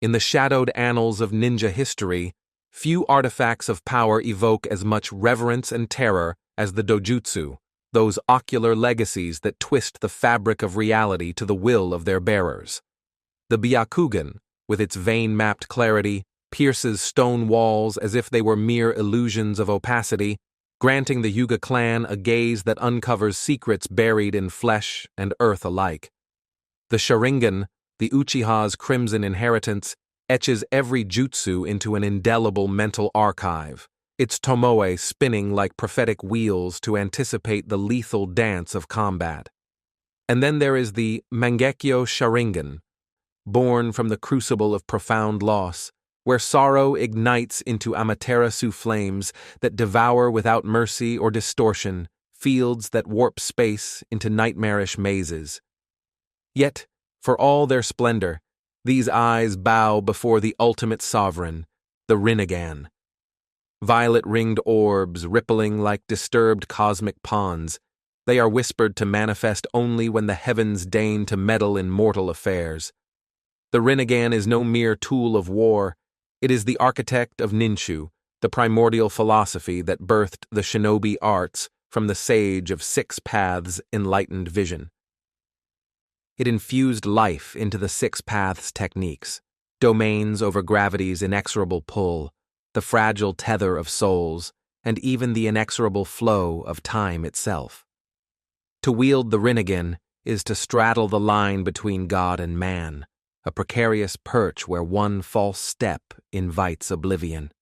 In the shadowed annals of ninja history, few artifacts of power evoke as much reverence and terror as the dojutsu, those ocular legacies that twist the fabric of reality to the will of their bearers. The Byakugan, with its vein-mapped clarity, pierces stone walls as if they were mere illusions of opacity, granting the Hyuga clan a gaze that uncovers secrets buried in flesh and earth alike. The Sharingan, the Uchiha's crimson inheritance, etches every jutsu into an indelible mental archive, its tomoe spinning like prophetic wheels to anticipate the lethal dance of combat. And then there is the Mangekyo Sharingan, born from the crucible of profound loss, where sorrow ignites into Amaterasu flames that devour without mercy or distortion, fields that warp space into nightmarish mazes. Yet, for all their splendor, these eyes bow before the ultimate sovereign, the Rinnegan. Violet-ringed orbs rippling like disturbed cosmic ponds, they are whispered to manifest only when the heavens deign to meddle in mortal affairs. The Rinnegan is no mere tool of war, it is the architect of Ninshu, the primordial philosophy that birthed the shinobi arts from the sage of 6 Paths' enlightened vision. It infused life into the 6 Paths techniques, domains over gravity's inexorable pull, the fragile tether of souls, and even the inexorable flow of time itself. To wield the Rinnegan is to straddle the line between God and man, a precarious perch where one false step invites oblivion.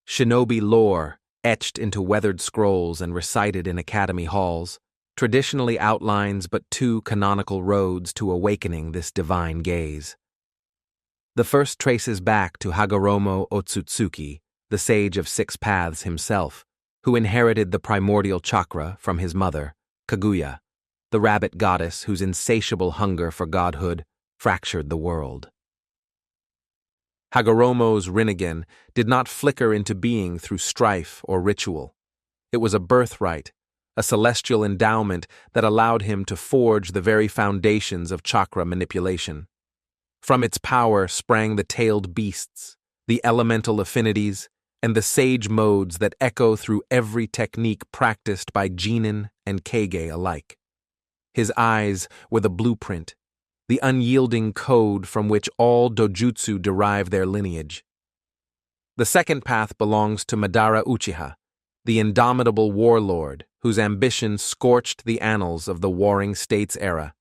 Shinobi lore, etched into weathered scrolls and recited in academy halls, traditionally outlines but 2 canonical roads to awakening this divine gaze. The first traces back to Hagoromo Otsutsuki, the sage of 6 Paths himself, who inherited the primordial chakra from his mother, Kaguya, the rabbit goddess whose insatiable hunger for godhood fractured the world. Hagoromo's Rinnegan did not flicker into being through strife or ritual. It was a birthright, a celestial endowment that allowed him to forge the very foundations of chakra manipulation. From its power sprang the tailed beasts, the elemental affinities, and the sage modes that echo through every technique practiced by Jinin and Kage alike. His eyes were the blueprint, the unyielding code from which all dojutsu derive their lineage. The second path belongs to Madara Uchiha, the indomitable warlord whose ambition scorched the annals of the Warring States era.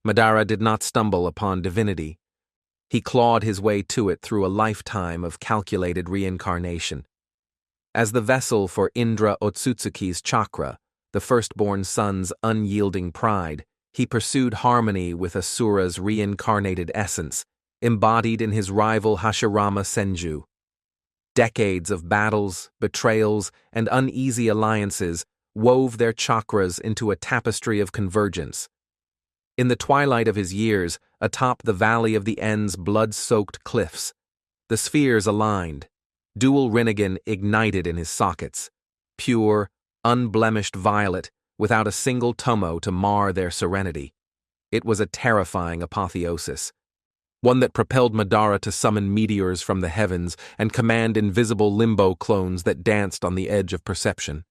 Madara did not stumble upon divinity. He clawed his way to it through a lifetime of calculated reincarnation. As the vessel for Indra Otsutsuki's chakra, the firstborn son's unyielding pride, he pursued harmony with Asura's reincarnated essence, embodied in his rival Hashirama Senju. Decades of battles, betrayals, and uneasy alliances wove their chakras into a tapestry of convergence. In the twilight of his years, atop the Valley of the End's blood-soaked cliffs, the spheres aligned, dual Rinnegan ignited in his sockets, pure, unblemished violet, without a single tomoe to mar their serenity. It was a terrifying apotheosis, one that propelled Madara to summon meteors from the heavens and command invisible limbo clones that danced on the edge of perception.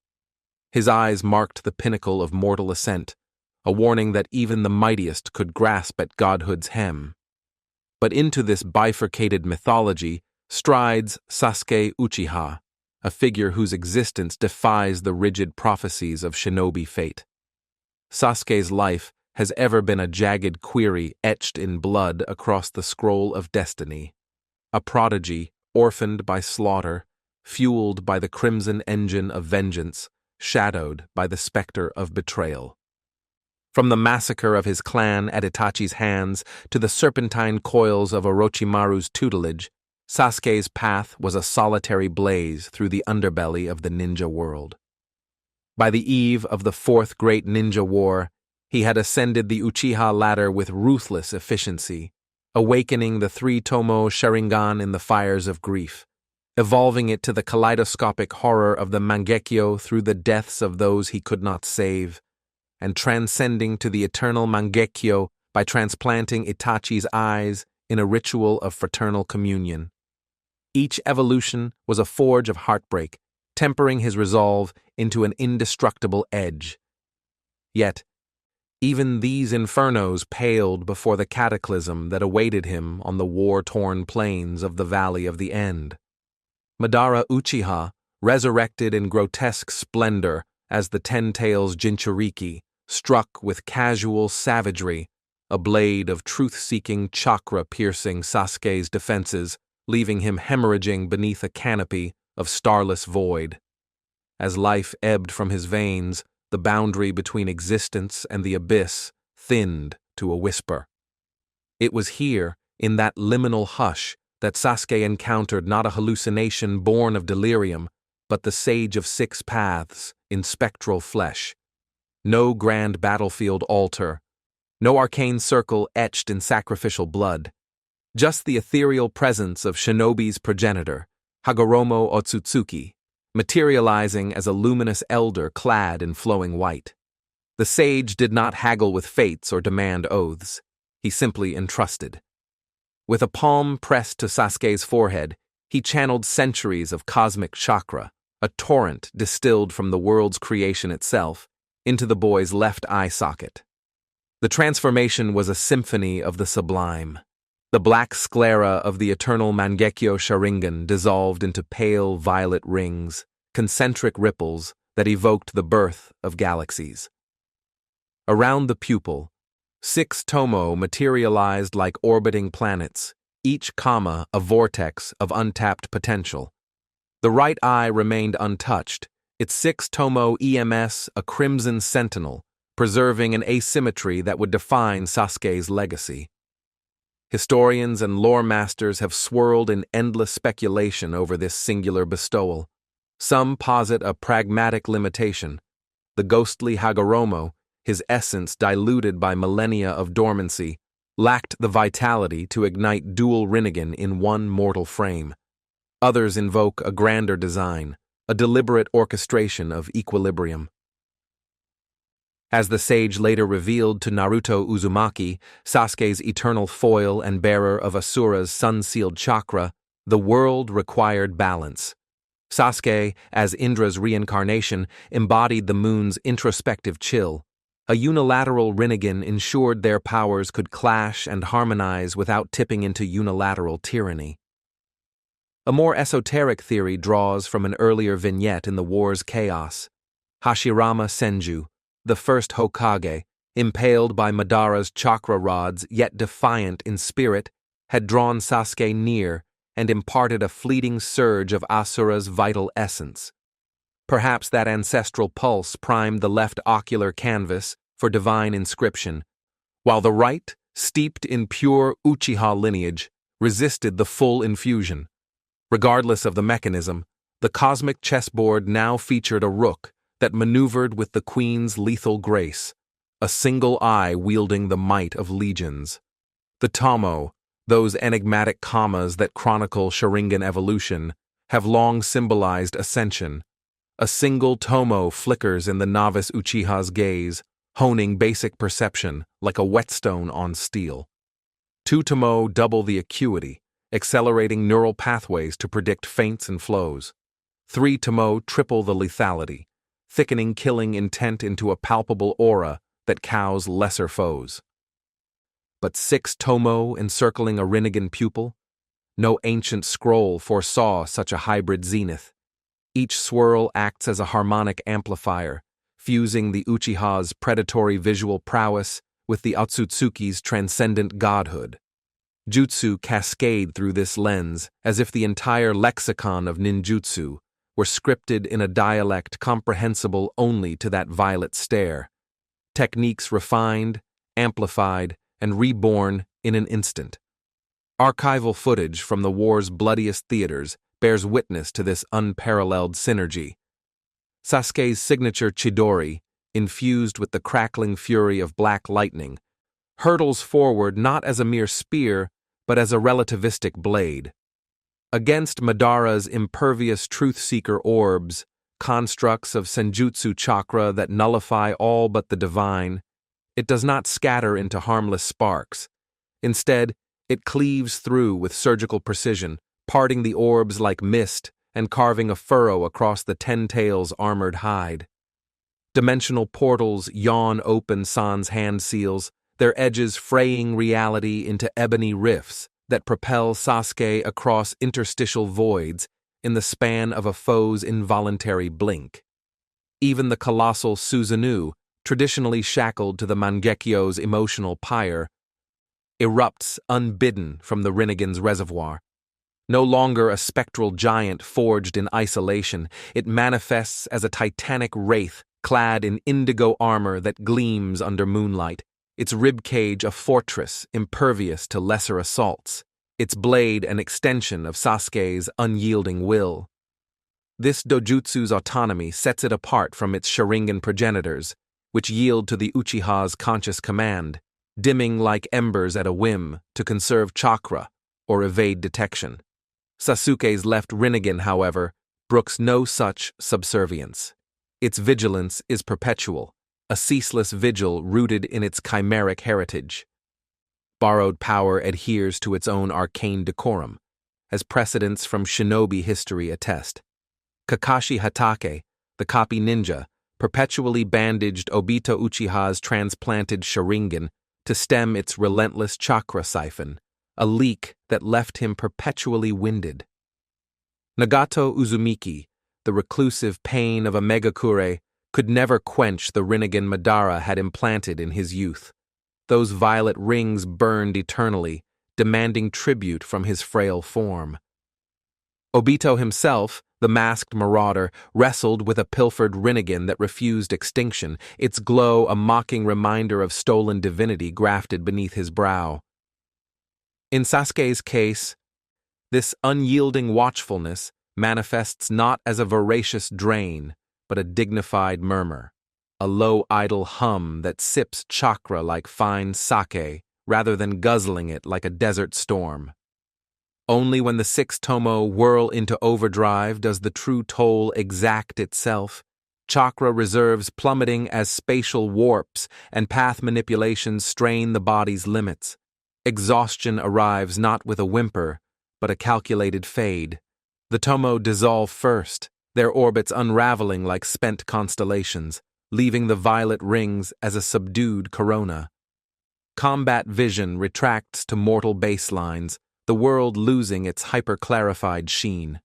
His eyes marked the pinnacle of mortal ascent, a warning that even the mightiest could grasp at godhood's hem. But into this bifurcated mythology strides Sasuke Uchiha, a figure whose existence defies the rigid prophecies of shinobi fate. Sasuke's life has ever been a jagged query etched in blood across the scroll of destiny, a prodigy orphaned by slaughter, fueled by the crimson engine of vengeance, shadowed by the specter of betrayal. From the massacre of his clan at Itachi's hands to the serpentine coils of Orochimaru's tutelage, Sasuke's path was a solitary blaze through the underbelly of the ninja world. By the eve of the Fourth Great Ninja War, he had ascended the Uchiha ladder with ruthless efficiency, awakening the 3 tomoe Sharingan in the fires of grief, evolving it to the kaleidoscopic horror of the Mangekyo through the deaths of those he could not save, and transcending to the eternal Mangekyo by transplanting Itachi's eyes in a ritual of fraternal communion. Each evolution was a forge of heartbreak, tempering his resolve into an indestructible edge. Yet, even these infernos paled before the cataclysm that awaited him on the war-torn plains of the Valley of the End. Madara Uchiha, resurrected in grotesque splendor as the Ten-Tails Jinchuriki, struck with casual savagery, a blade of truth-seeking chakra piercing Sasuke's defenses, leaving him hemorrhaging beneath a canopy of starless void. As life ebbed from his veins, the boundary between existence and the abyss thinned to a whisper. It was here, in that liminal hush, that Sasuke encountered not a hallucination born of delirium, but the Sage of Six Paths in spectral flesh. No grand battlefield altar, no arcane circle etched in sacrificial blood, just the ethereal presence of Shinobi's progenitor, Hagoromo Otsutsuki, materializing as a luminous elder clad in flowing white. The sage did not haggle with fates or demand oaths. He simply entrusted. With a palm pressed to Sasuke's forehead, he channeled centuries of cosmic chakra, a torrent distilled from the world's creation itself, into the boy's left eye socket. The transformation was a symphony of the sublime. The black sclera of the eternal Mangekyo Sharingan dissolved into pale violet rings, concentric ripples that evoked the birth of galaxies. Around the pupil, 6 tomoe materialized like orbiting planets, each comma a vortex of untapped potential. The right eye remained untouched, its 6 tomoe EMS a crimson sentinel, preserving an asymmetry that would define Sasuke's legacy. Historians and lore masters have swirled in endless speculation over this singular bestowal. Some posit a pragmatic limitation. The ghostly Hagoromo, his essence diluted by millennia of dormancy, lacked the vitality to ignite dual Rinnegan in one mortal frame. Others invoke a grander design, a deliberate orchestration of equilibrium. As the sage later revealed to Naruto Uzumaki, Sasuke's eternal foil and bearer of Asura's sun-sealed chakra, the world required balance. Sasuke, as Indra's reincarnation, embodied the moon's introspective chill. A unilateral Rinnegan ensured their powers could clash and harmonize without tipping into unilateral tyranny. A more esoteric theory draws from an earlier vignette in the war's chaos. Hashirama Senju, the first Hokage, impaled by Madara's chakra rods yet defiant in spirit, had drawn Sasuke near and imparted a fleeting surge of Asura's vital essence. Perhaps that ancestral pulse primed the left ocular canvas for divine inscription, while the right, steeped in pure Uchiha lineage, resisted the full infusion. Regardless of the mechanism, the cosmic chessboard now featured a rook that maneuvered with the queen's lethal grace, a single eye wielding the might of legions. The tomoe, those enigmatic commas that chronicle Sharingan evolution, have long symbolized ascension. A single tomoe flickers in the novice Uchiha's gaze, honing basic perception like a whetstone on steel. 2 tomoe double the acuity, accelerating neural pathways to predict feints and flows. 3 tomoe triple the lethality, thickening killing intent into a palpable aura that cows lesser foes. But 6 tomoe encircling a Rinnegan pupil? No ancient scroll foresaw such a hybrid zenith. Each swirl acts as a harmonic amplifier, fusing the Uchiha's predatory visual prowess with the Otsutsuki's transcendent godhood. Jutsu cascade through this lens as if the entire lexicon of ninjutsu were scripted in a dialect comprehensible only to that violet stare. Techniques refined, amplified, and reborn in an instant. Archival footage from the war's bloodiest theaters bears witness to this unparalleled synergy. Sasuke's signature Chidori, infused with the crackling fury of black lightning, hurtles forward not as a mere spear, but as a relativistic blade. Against Madara's impervious truth-seeker orbs, constructs of senjutsu chakra that nullify all but the divine, it does not scatter into harmless sparks. Instead, It cleaves through with surgical precision, parting the orbs like mist and carving a furrow across the Ten-Tails' armored hide. Dimensional portals yawn open San's hand seals, their edges fraying reality into ebony rifts that propel Sasuke across interstitial voids in the span of a foe's involuntary blink. Even the colossal Susanoo, traditionally shackled to the Mangekyo's emotional pyre, erupts unbidden from the Rinnegan's reservoir. No longer a spectral giant forged in isolation, it manifests as a titanic wraith clad in indigo armor that gleams under moonlight, its ribcage a fortress impervious to lesser assaults, its blade an extension of Sasuke's unyielding will. This dojutsu's autonomy sets it apart from its Sharingan progenitors, which yield to the Uchiha's conscious command, dimming like embers at a whim to conserve chakra or evade detection. Sasuke's left Rinnegan, however, brooks no such subservience. Its vigilance is perpetual, a ceaseless vigil rooted in its chimeric heritage. Borrowed power adheres to its own arcane decorum, as precedents from shinobi history attest. Kakashi Hatake, the copy ninja, perpetually bandaged Obito Uchiha's transplanted Sharingan to stem its relentless chakra siphon, a leak that left him perpetually winded. Nagato Uzumaki, the reclusive pain of a Megakure, could never quench the Rinnegan Madara had implanted in his youth. Those violet rings burned eternally, demanding tribute from his frail form. Obito himself, the masked marauder, wrestled with a pilfered Rinnegan that refused extinction, its glow a mocking reminder of stolen divinity grafted beneath his brow. In Sasuke's case, this unyielding watchfulness manifests not as a voracious drain, but a dignified murmur, a low idle hum that sips chakra like fine sake rather than guzzling it like a desert storm. Only when the six tomoe whirl into overdrive does the true toll exact itself, chakra reserves plummeting as spatial warps and path manipulations strain the body's limits. Exhaustion arrives not with a whimper, but a calculated fade. The tomoe dissolve first, their orbits unraveling like spent constellations, leaving the violet rings as a subdued corona. Combat vision retracts to mortal baselines, the world losing its hyper-clarified sheen.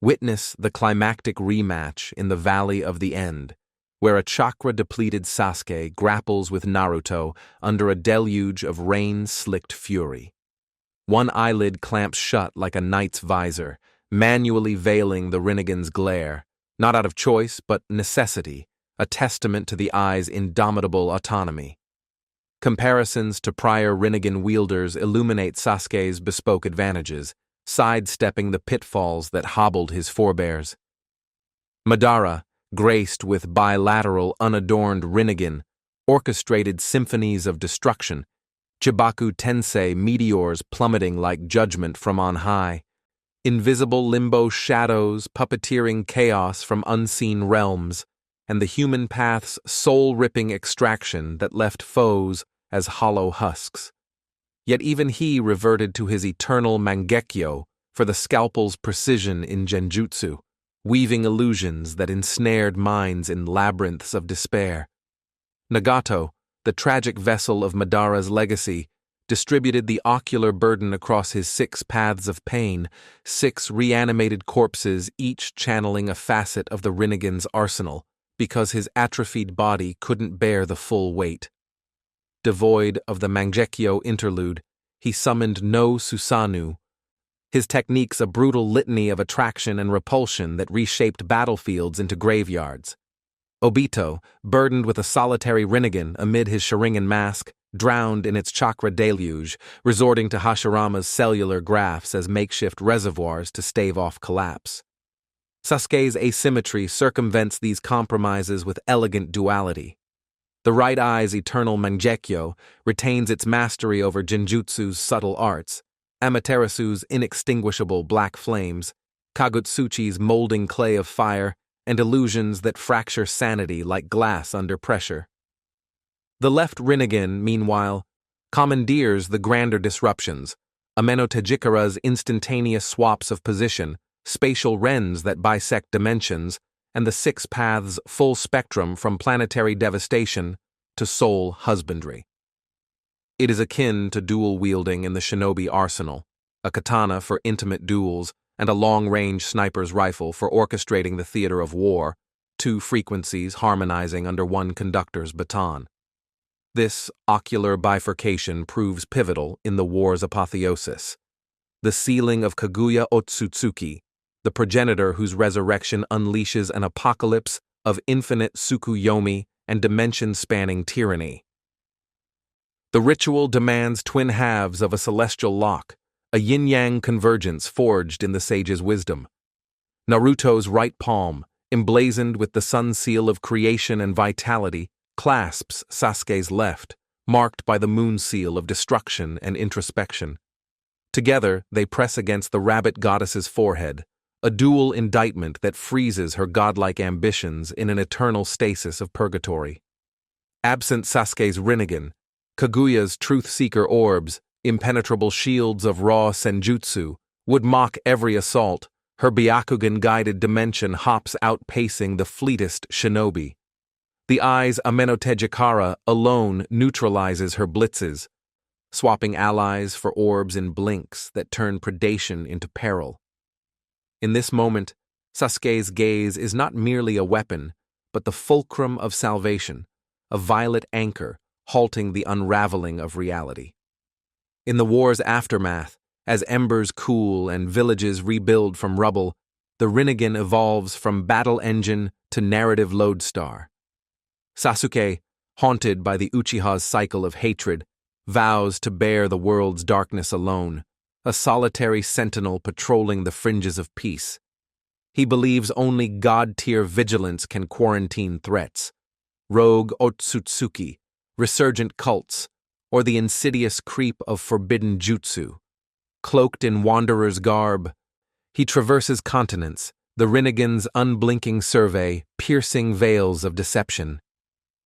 Witness the climactic rematch in the Valley of the End, where a chakra-depleted Sasuke grapples with Naruto under a deluge of rain-slicked fury. One eyelid clamps shut like a knight's visor, manually veiling the Rinnegan's glare, not out of choice but necessity, a testament to the eye's indomitable autonomy. Comparisons to prior Rinnegan wielders illuminate Sasuke's bespoke advantages, sidestepping the pitfalls that hobbled his forebears. Madara, graced with bilateral unadorned Rinnegan, orchestrated symphonies of destruction, Chibaku Tensei meteors plummeting like judgment from on high, invisible limbo shadows puppeteering chaos from unseen realms, and the human path's soul-ripping extraction that left foes as hollow husks. Yet even he reverted to his eternal Mangekyo for the scalpel's precision in genjutsu, weaving illusions that ensnared minds in labyrinths of despair. Nagato, the tragic vessel of Madara's legacy, distributed the ocular burden across his 6 paths of pain, 6 reanimated corpses each channeling a facet of the Rinnegan's arsenal, because his atrophied body couldn't bear the full weight. Devoid of the Mangekyo interlude, he summoned no Susanoo, his techniques a brutal litany of attraction and repulsion that reshaped battlefields into graveyards. Obito, burdened with a solitary Rinnegan amid his Sharingan mask, drowned in its chakra deluge, resorting to Hashirama's cellular graphs as makeshift reservoirs to stave off collapse. Sasuke's asymmetry circumvents these compromises with elegant duality. The right eye's eternal Mangekyo retains its mastery over Genjutsu's subtle arts, Amaterasu's inextinguishable black flames, Kagutsuchi's molding clay of fire, and illusions that fracture sanity like glass under pressure. The left Rinnegan, meanwhile, commandeers the grander disruptions, Amenotejikara's instantaneous swaps of position, spatial rends that bisect dimensions, and the six paths' full spectrum from planetary devastation to soul husbandry. It is akin to dual wielding in the shinobi arsenal, a katana for intimate duels and a long-range sniper's rifle for orchestrating the theater of war, two frequencies harmonizing under one conductor's baton. This ocular bifurcation proves pivotal in the war's apotheosis. The sealing of Kaguya Otsutsuki, the progenitor whose resurrection unleashes an apocalypse of infinite Tsukuyomi and dimension-spanning tyranny. The ritual demands twin halves of a celestial lock, a yin-yang convergence forged in the sage's wisdom. Naruto's right palm, emblazoned with the sun seal of creation and vitality, clasps Sasuke's left, marked by the moon seal of destruction and introspection. Together, they press against the rabbit goddess's forehead, a dual indictment that freezes her godlike ambitions in an eternal stasis of purgatory. Absent Sasuke's Rinnegan, Kaguya's truth-seeker orbs, impenetrable shields of raw senjutsu, would mock every assault. Her Byakugan-guided dimension hops outpacing the fleetest shinobi. The eye's Amenotejikara alone neutralizes her blitzes, swapping allies for orbs in blinks that turn predation into peril. In this moment, Sasuke's gaze is not merely a weapon, but the fulcrum of salvation, a violet anchor halting the unraveling of reality. In the war's aftermath, as embers cool and villages rebuild from rubble, the Rinnegan evolves from battle engine to narrative lodestar. Sasuke, haunted by the Uchiha's cycle of hatred, vows to bear the world's darkness alone, a solitary sentinel patrolling the fringes of peace. He believes only god-tier vigilance can quarantine threats. Rogue Otsutsuki, resurgent cults, or the insidious creep of forbidden jutsu. Cloaked in wanderer's garb, he traverses continents, the Rinnegan's unblinking survey piercing veils of deception.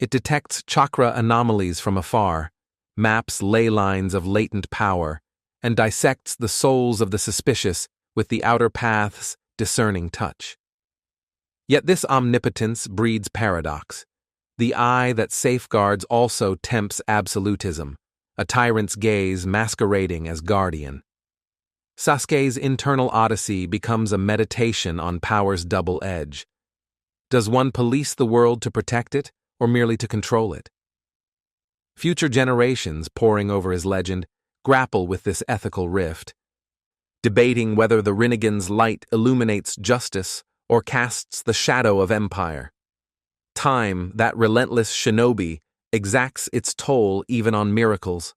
It detects chakra anomalies from afar, maps ley lines of latent power, and dissects the souls of the suspicious with the outer path's discerning touch. Yet this omnipotence breeds paradox. The eye that safeguards also tempts absolutism, a tyrant's gaze masquerading as guardian. Sasuke's internal odyssey becomes a meditation on power's double edge. Does one police the world to protect it, or merely to control it? Future generations, poring over his legend, grapple with this ethical rift, debating whether the Rinnegan's light illuminates justice or casts the shadow of empire. Time, that relentless shinobi, exacts its toll even on miracles.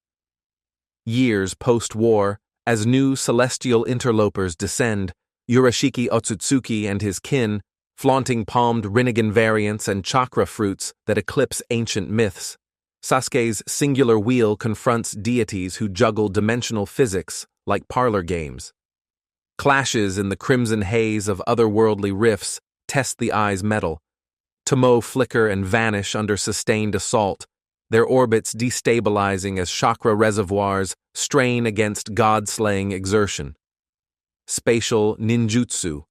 Years post-war, as new celestial interlopers descend, Urashiki Otsutsuki and his kin, flaunting palmed Rinnegan variants and chakra fruits that eclipse ancient myths, Sasuke's singular wheel confronts deities who juggle dimensional physics like parlor games. Clashes in the crimson haze of otherworldly rifts test the eye's mettle. Tomoe flicker and vanish under sustained assault, their orbits destabilizing as chakra reservoirs strain against god-slaying exertion. Spatial ninjutsu,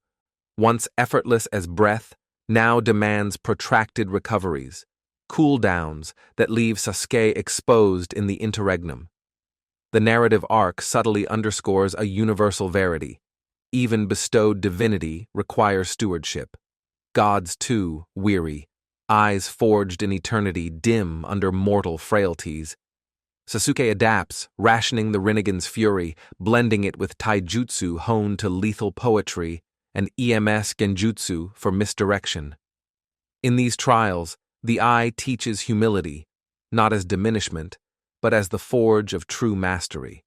once effortless as breath, now demands protracted recoveries, cooldowns that leave Sasuke exposed in the interregnum. The narrative arc subtly underscores a universal verity. Even bestowed divinity requires stewardship. Gods, too, weary, eyes forged in eternity dim under mortal frailties. Sasuke adapts, rationing the Rinnegan's fury, blending it with taijutsu honed to lethal poetry and EMS genjutsu for misdirection. In these trials, the eye teaches humility, not as diminishment, but as the forge of true mastery.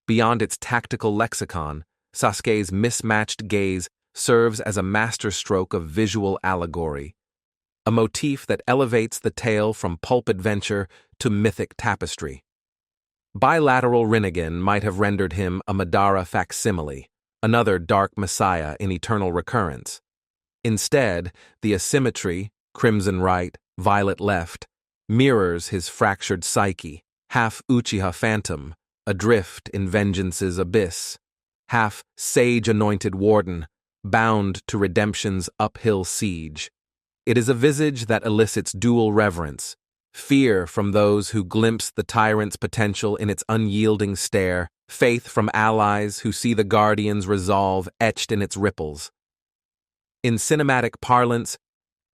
Beyond its tactical lexicon, Sasuke's mismatched gaze serves as a masterstroke of visual allegory, a motif that elevates the tale from pulp adventure to mythic tapestry. Bilateral Rinnegan might have rendered him a Madara facsimile, another dark messiah in eternal recurrence. Instead, the asymmetry, crimson right, violet left, mirrors his fractured psyche, half Uchiha phantom, adrift in vengeance's abyss, half sage-anointed warden, bound to redemption's uphill siege. It is a visage that elicits dual reverence, fear from those who glimpse the tyrant's potential in its unyielding stare, faith from allies who see the guardian's resolve etched in its ripples. In cinematic parlance,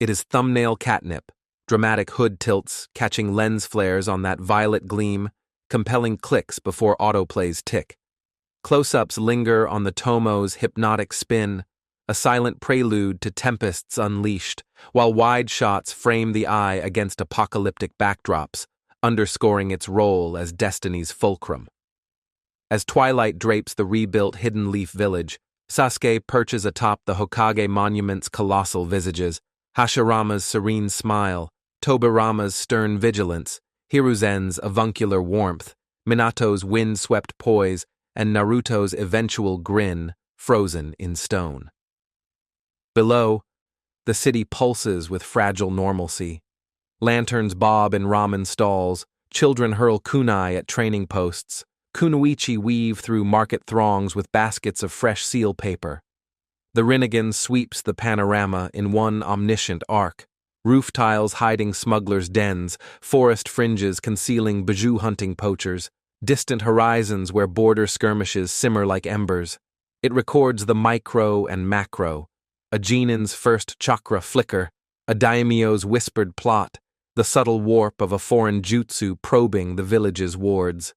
it is thumbnail catnip, dramatic hood tilts catching lens flares on that violet gleam, compelling clicks before autoplays tick. Close-ups linger on the tomoe's hypnotic spin, a silent prelude to tempests unleashed, while wide shots frame the eye against apocalyptic backdrops, underscoring its role as destiny's fulcrum. As twilight drapes the rebuilt Hidden Leaf village, Sasuke perches atop the Hokage monument's colossal visages, Hashirama's serene smile, Tobirama's stern vigilance, Hiruzen's avuncular warmth, Minato's wind-swept poise, and Naruto's eventual grin, frozen in stone. Below, the city pulses with fragile normalcy. Lanterns bob in ramen stalls, children hurl kunai at training posts, kunoichi weave through market throngs with baskets of fresh seal paper. The Rinnegan sweeps the panorama in one omniscient arc, roof tiles hiding smugglers' dens, forest fringes concealing bijou hunting poachers, distant horizons where border skirmishes simmer like embers. It records the micro and macro, a genin's first chakra flicker, a daimyo's whispered plot, the subtle warp of a foreign jutsu probing the village's wards.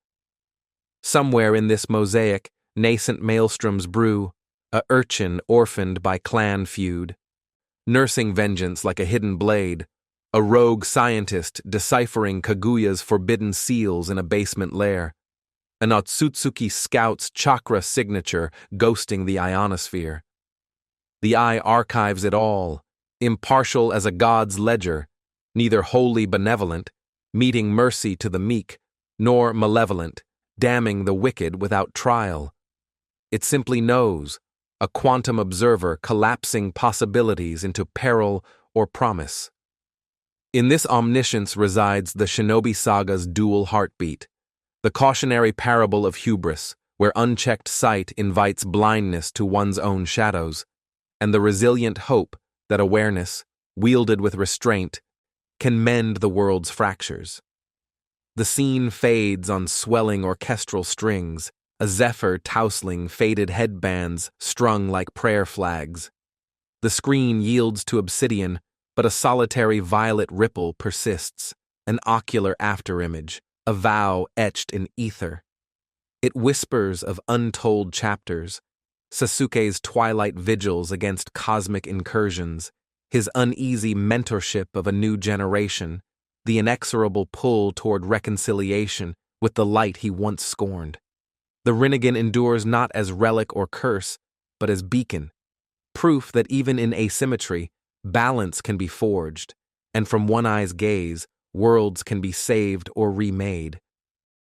Somewhere in this mosaic, nascent maelstroms brew, a urchin orphaned by clan feud, nursing vengeance like a hidden blade, a rogue scientist deciphering Kaguya's forbidden seals in a basement lair, an Otsutsuki scout's chakra signature ghosting the ionosphere. The eye archives it all, impartial as a god's ledger, neither wholly benevolent, meting mercy to the meek, nor malevolent, damning the wicked without trial. It simply knows, a quantum observer collapsing possibilities into peril or promise. In this omniscience resides the shinobi saga's dual heartbeat, the cautionary parable of hubris, where unchecked sight invites blindness to one's own shadows, and the resilient hope that awareness, wielded with restraint, can mend the world's fractures. The scene fades on swelling orchestral strings, a zephyr tousling faded headbands strung like prayer flags. The screen yields to obsidian, but a solitary violet ripple persists, an ocular afterimage, a vow etched in ether. It whispers of untold chapters, Sasuke's twilight vigils against cosmic incursions, his uneasy mentorship of a new generation, the inexorable pull toward reconciliation with the light he once scorned. The Rinnegan endures not as relic or curse, but as beacon, proof that even in asymmetry, balance can be forged, and from one eye's gaze, worlds can be saved or remade.